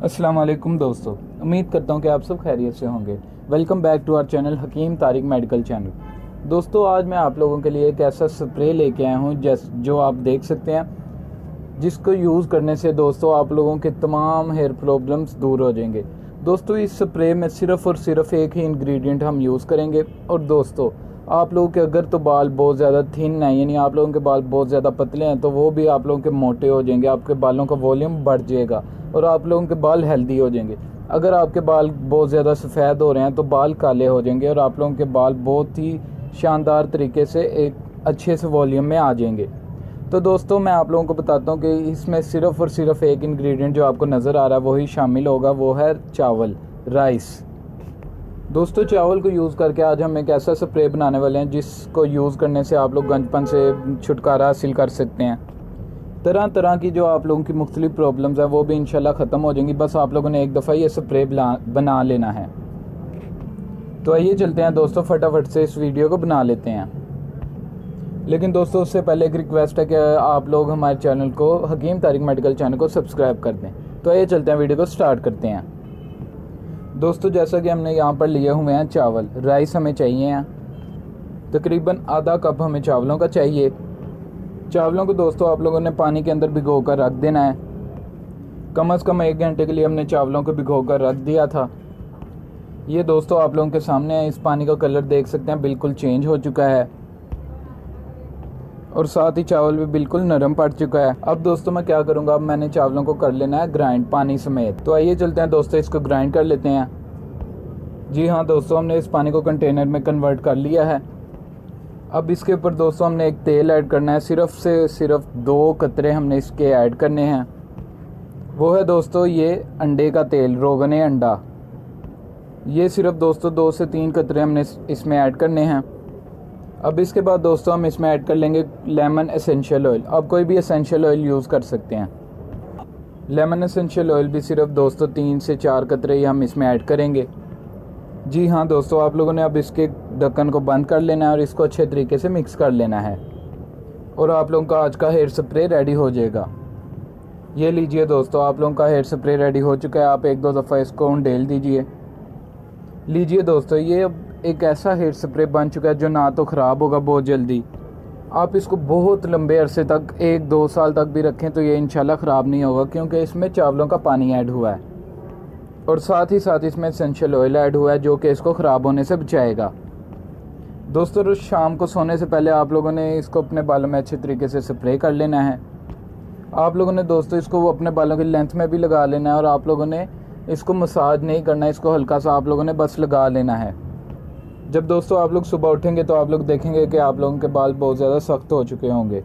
अस्सलाम वालेकुम दोस्तों, उम्मीद करता हूँ कि आप सब खैरियत से होंगे। Welcome back to our channel Hakeem Tariq medical channel. दोस्तों, आज मैं आप लोगों के लिए एक ऐसा स्प्रे लेके आया हूँ जो आप देख सकते हैं, जिसको यूज़ करने से दोस्तों आप लोगों के तमाम हेयर प्रॉब्लम्स दूर हो जाएंगे। दोस्तों, इस स्प्रे में सिर्फ़ और सिर्फ एक ही इंग्रेडिएंट हम यूज़ करेंगे। और दोस्तों, आप लोगों के अगर तो बाल बहुत ज़्यादा थिन हैं, यानी आप लोगों के बाल बहुत ज़्यादा पतले हैं, तो वो भी आप लोगों के मोटे हो जाएंगे, आपके बालों का वॉल्यूम बढ़ जाएगा और आप लोगों के बाल हेल्दी हो जाएंगे। अगर आपके बाल बहुत ज़्यादा सफ़ेद हो रहे हैं तो बाल काले हो जाएंगे और आप लोगों के बाल बहुत ही शानदार तरीके से एक अच्छे से वॉल्यूम में आ जाएंगे। तो दोस्तों, मैं आप लोगों को बताता हूँ कि इसमें सिर्फ़ और सिर्फ एक इंग्रेडिएंट जो आपको नज़र आ रहा है वही शामिल होगा, वो है चावल, राइस। दोस्तों, चावल को यूज़ करके आज हम एक ऐसा स्प्रे बनाने वाले हैं जिसको यूज़ करने से आप लोग गंजपन से छुटकारा हासिल कर सकते हैं। तरह तरह की जो आप लोगों की मुख्तलिफ प्रॉब्लम्स हैं वो भी इंशाल्लाह ख़त्म हो जाएंगी। बस आप लोगों ने एक दफ़ा ये स्प्रे बना लेना है। तो आइए चलते हैं दोस्तों, फटाफट से इस वीडियो को बना लेते हैं। लेकिन दोस्तों, उससे पहले एक रिक्वेस्ट है कि आप लोग हमारे चैनल को, हकीम तारिक मेडिकल चैनल को सब्सक्राइब कर दें। तो आइए चलते हैं, वीडियो को स्टार्ट करते हैं। दोस्तों, जैसा कि हमने यहाँ पर लिए हुए हैं चावल, राइस हमें चाहिए हैं। तकरीबन आधा कप हमें चावलों का चाहिए। चावलों को दोस्तों आप लोगों ने पानी के अंदर भिगो कर रख देना है। कम से कम 1 घंटे के लिए हमने चावलों को भिगो कर रख दिया था। ये दोस्तों आप लोगों के सामने है। इस पानी का कलर देख सकते हैं, बिल्कुल चेंज हो चुका है और साथ ही चावल भी बिल्कुल नरम पड़ चुका है। अब दोस्तों मैं क्या करूँगा, अब मैंने चावलों को कर लेना है ग्राइंड पानी समेत। तो आइए चलते हैं दोस्तों, इसको ग्राइंड कर लेते हैं। जी हाँ दोस्तों, हमने इस पानी को कंटेनर में कन्वर्ट कर लिया है। अब इसके ऊपर दोस्तों हमने एक तेल ऐड करना है। सिर्फ से सिर्फ 2 कतरे हमने इसके ऐड करने हैं। वो है दोस्तों ये अंडे का तेल, रोगने अंडा। ये सिर्फ दोस्तों 2 से 3 कतरे हमने इसमें ऐड करने हैं। अब इसके बाद दोस्तों हम इसमें ऐड कर लेंगे लेमन एसेंशियल ऑयल। आप कोई भी एसेंशियल ऑयल यूज़ कर सकते हैं। लेमन एसेंशियल ऑयल भी सिर्फ दोस्तों 3 से 4 कतरे ही हम इसमें ऐड करेंगे। जी हाँ दोस्तों, आप लोगों ने अब इसके ढक्कन को बंद कर लेना है और इसको अच्छे तरीके से मिक्स कर लेना है और आप लोगों का आज का हेयर स्प्रे रेडी हो जाएगा। ये लीजिए दोस्तों, आप लोगों का हेयर स्प्रे रेडी हो चुका है। आप 1-2 दफ़ा इसको उंडेल दीजिए। लीजिए दोस्तों, ये अब एक ऐसा हेयर स्प्रे बन चुका है जो ना तो ख़राब होगा बहुत जल्दी। आप इसको बहुत लंबे अरसे तक, 1-2 साल तक भी रखें तो ये इंशाल्लाह ख़राब नहीं होगा, क्योंकि इसमें चावलों का पानी ऐड हुआ है और साथ ही साथ इसमें एसेंशियल ऑयल ऐड हुआ है जो कि इसको ख़राब होने से बचाएगा। दोस्तों, रोज़ शाम को सोने से पहले आप लोगों ने इसको अपने बालों में अच्छे तरीके से स्प्रे कर लेना है। आप लोगों ने दोस्तों इसको अपने बालों की लेंथ में भी लगा लेना है और आप लोगों ने इसको मसाज नहीं करना है, इसको हल्का सा आप लोगों ने बस लगा लेना है। जब दोस्तों आप लोग सुबह उठेंगे तो आप लोग देखेंगे कि आप लोगों के बाल बहुत ज़्यादा सख्त हो चुके होंगे।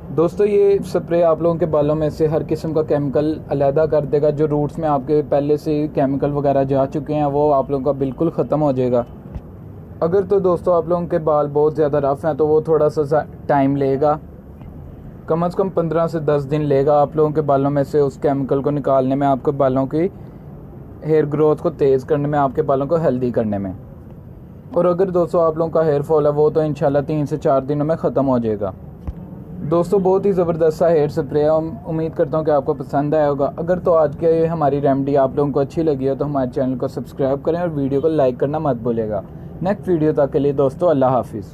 दोस्तों, ये स्प्रे आप लोगों के बालों में से हर किस्म का केमिकल अलहदा कर देगा। जो रूट्स में आपके पहले से केमिकल वगैरह जा चुके हैं वो आप लोगों का बिल्कुल ख़त्म हो जाएगा। अगर तो दोस्तों आप लोगों के बाल बहुत ज़्यादा रफ़ हैं तो वो थोड़ा सा टाइम लेगा, कम से कम 15 से 10 दिन लेगा आप लोगों के बालों में से उस केमिकल को निकालने में, आपके बालों की हेयर ग्रोथ को तेज़ करने में, आपके बालों को हेल्दी करने में। और अगर दोस्तों आप लोगों का हेयर फॉल है वो तो इंशाल्लाह 3 से 4 दिनों में ख़त्म हो जाएगा। दोस्तों, बहुत ही ज़बरदस्त सा हेयर स्प्रे है। उम्मीद करता हूँ कि आपको पसंद आया होगा। अगर तो आज की हमारी रेमेडी आप लोगों को अच्छी लगी हो तो हमारे चैनल को सब्सक्राइब करें और वीडियो को लाइक करना मत भूलिएगा। नेक्स्ट वीडियो तक के लिए दोस्तों, अल्लाह हाफिज़।